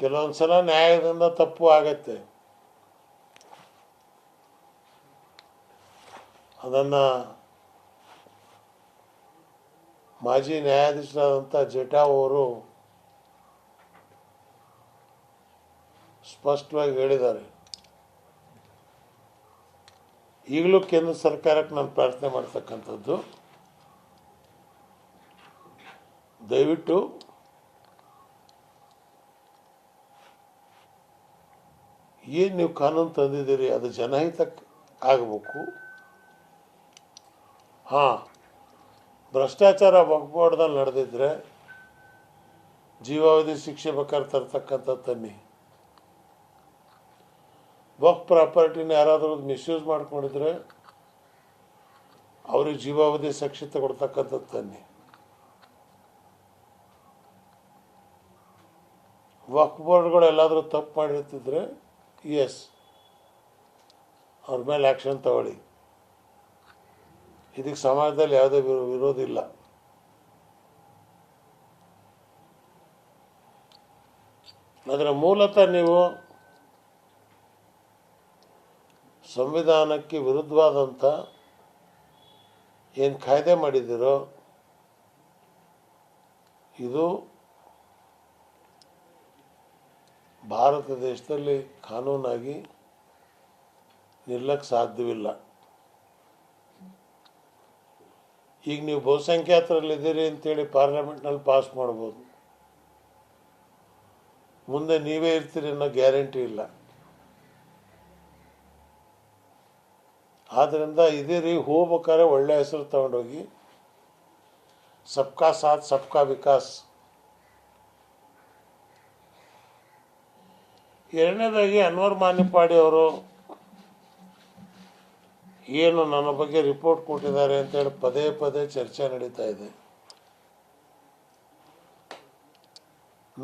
ಕೆಲವೊಂದು ಸಲ ನ್ಯಾಯದಿಂದ ತಪ್ಪು ಆಗತ್ತೆ. ಅದನ್ನು ಮಾಜಿ ನ್ಯಾಯಾಧೀಶರಾದಂಥ ಜೇಠಾ ಅವರು ಸ್ಪಷ್ಟವಾಗಿ ಹೇಳಿದ್ದಾರೆ. ಈಗಲೂ ಕೇಂದ್ರ ಸರ್ಕಾರಕ್ಕೆ ನಾನು ಪ್ರಾರ್ಥನೆ ಮಾಡ್ತಕ್ಕಂಥದ್ದು, ದಯವಿಟ್ಟು ಏನು ನೀವು ಕಾನೂನು ತಂದಿದ್ದೀರಿ ಅದು ಜನಹಿತಕ್ಕೆ ಆಗಬೇಕು. ಹಾಂ, ಭ್ರಷ್ಟಾಚಾರ ವಕ್ಫ್ ಬೋರ್ಡ್ದಲ್ಲಿ ನಡೆದಿದ್ರೆ ಜೀವಾವಧಿ ಶಿಕ್ಷೆ ಬೇಕಾದ್ರೆ ತರ್ತಕ್ಕಂಥ ತನ್ನಿ. ವಕ್ಫ್ ಪ್ರಾಪರ್ಟಿನ ಯಾರಾದರೂ ಮಿಸ್ಯೂಸ್ ಮಾಡ್ಕೊಂಡಿದ್ರೆ ಅವ್ರಿಗೆ ಜೀವಾವಧಿ ಶಿಕ್ಷೆ ತಗೊಡ್ತಕ್ಕಂಥದ್ದು ತನ್ನಿ. ವಕ್ಫ್ ಬೋರ್ಡ್ಗಳು ಎಲ್ಲಾದರೂ ತಪ್ಪು ಮಾಡಿರ್ತಿದ್ರೆ ಎಸ್, ಅವ್ರ ಮೇಲೆ ಆ್ಯಕ್ಷನ್ ತಗೊಳ್ಳಿ. ಇದಕ್ಕೆ ಸಮಾಜದಲ್ಲಿ ಯಾವುದೇ ವಿರೋಧ ಇಲ್ಲ. ಆದರೆ ಮೂಲತಃ ನೀವು ಸಂವಿಧಾನಕ್ಕೆ ವಿರುದ್ಧವಾದಂಥ ಏನು ಕಾಯ್ದೆ ಮಾಡಿದ್ದೀರೋ ಇದು ಭಾರತ ದೇಶದಲ್ಲಿ ಕಾನೂನಾಗಿ ನಿಲ್ಲಕ್ಕೆ ಸಾಧ್ಯವಿಲ್ಲ. ಈಗ ನೀವು ಬಹುಸಂಖ್ಯಾತರಲ್ಲಿದ್ದೀರಿ ಅಂತೇಳಿ ಪಾರ್ಲಿಮೆಂಟ್ನಲ್ಲಿ ಪಾಸ್ ಮಾಡ್ಬೋದು, ಮುಂದೆ ನೀವೇ ಇರ್ತೀರಿ ಅನ್ನೋ ಗ್ಯಾರಂಟಿ ಇಲ್ಲ. ಆದ್ದರಿಂದ ಇದೇ ರೀ ಹೋಗ್ಬೇಕಾದ್ರೆ ಒಳ್ಳೆ ಹೆಸರು ತಗೊಂಡೋಗಿ ಸಬ್ಕಾ ಸಾಥ್ ಸಬ್ಕಾ ವಿಕಾಸ್. ಎರಡನೇದಾಗಿ ಅನ್ವರ್ ಮಾನಿಪ್ಪಾಡಿ ಅವರು ಏನು ನನ್ನ ಬಗ್ಗೆ ರಿಪೋರ್ಟ್ ಕೊಟ್ಟಿದ್ದಾರೆ ಅಂತೇಳಿ ಪದೇ ಪದೇ ಚರ್ಚೆ ನಡೀತಾ ಇದೆ.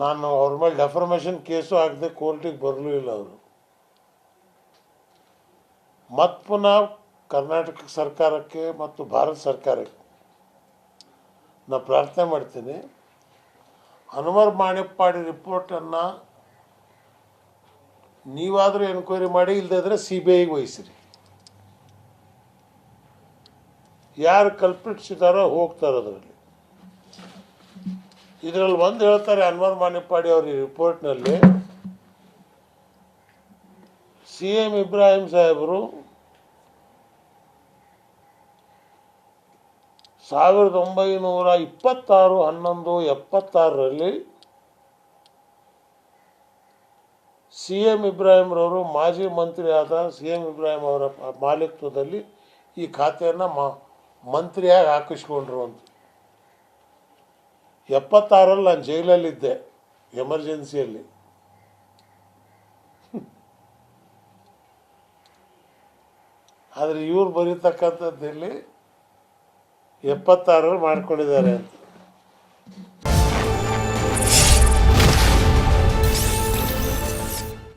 ನಾನು ಅವ್ರ ಮೇಲೆ ಡೆಫರ್ಮೇಷನ್ ಕೇಸು ಹಾಕದೆ ಕೋರ್ಟಿಗೆ ಬರಲೂ ಇಲ್ಲ. ಅವರು ಮತ್ತು ಪುನಃ ಕರ್ನಾಟಕ ಸರ್ಕಾರಕ್ಕೆ ಮತ್ತು ಭಾರತ ಸರ್ಕಾರಕ್ಕೆ ನಾನು ಪ್ರಾರ್ಥನೆ ಮಾಡ್ತೀನಿ, ಅನ್ವರ್ ಮಾನಿಪ್ಪಾಡಿ ರಿಪೋರ್ಟನ್ನು ನೀವಾದರೂ ಎನ್ಕ್ವೈರಿ ಮಾಡಿ, ಇಲ್ಲದಿದ್ದರೆ CBIಗೆ ವಹಿಸಿರಿ. ಯಾರು ಕಲ್ಪಿಟ್ಸ್ ಇದ್ದಾರೋ ಹೋಗ್ತಾರೆ ಅದರಲ್ಲಿ. ಇದರಲ್ಲಿ ಒಂದು ಹೇಳ್ತಾರೆ ಅನ್ವರ್ ಮಾನಿಪ್ಪಾಡಿ ಅವ್ರ ಈ ರಿಪೋರ್ಟ್ನಲ್ಲಿ, CM ಇಬ್ರಾಹಿಂ ಸಾಹೇಬರು 1926/11/76ರಲ್ಲಿ CM ಇಬ್ರಾಹಿಂರವರು ಮಾಜಿ ಮಂತ್ರಿ ಆದ CM ಇಬ್ರಾಹಿಂ ಅವರ ಮಾಲೀಕತ್ವದಲ್ಲಿ ಈ ಖಾತೆಯನ್ನು ಮಂತ್ರಿಯಾಗಿ ಹಾಕಿಸ್ಕೊಂಡ್ರು ಅಂತ. 76ರಲ್ಲಿ ನಾನು ಜೈಲಲ್ಲಿದ್ದೆ, ಎಮರ್ಜೆನ್ಸಿಯಲ್ಲಿ. ಆದರೆ ಇವ್ರು ಬರೀತಕ್ಕಂಥದ್ದಲ್ಲಿ 76ರಲ್ಲಿ ಮಾಡ್ಕೊಂಡಿದ್ದಾರೆ ಅಂತ.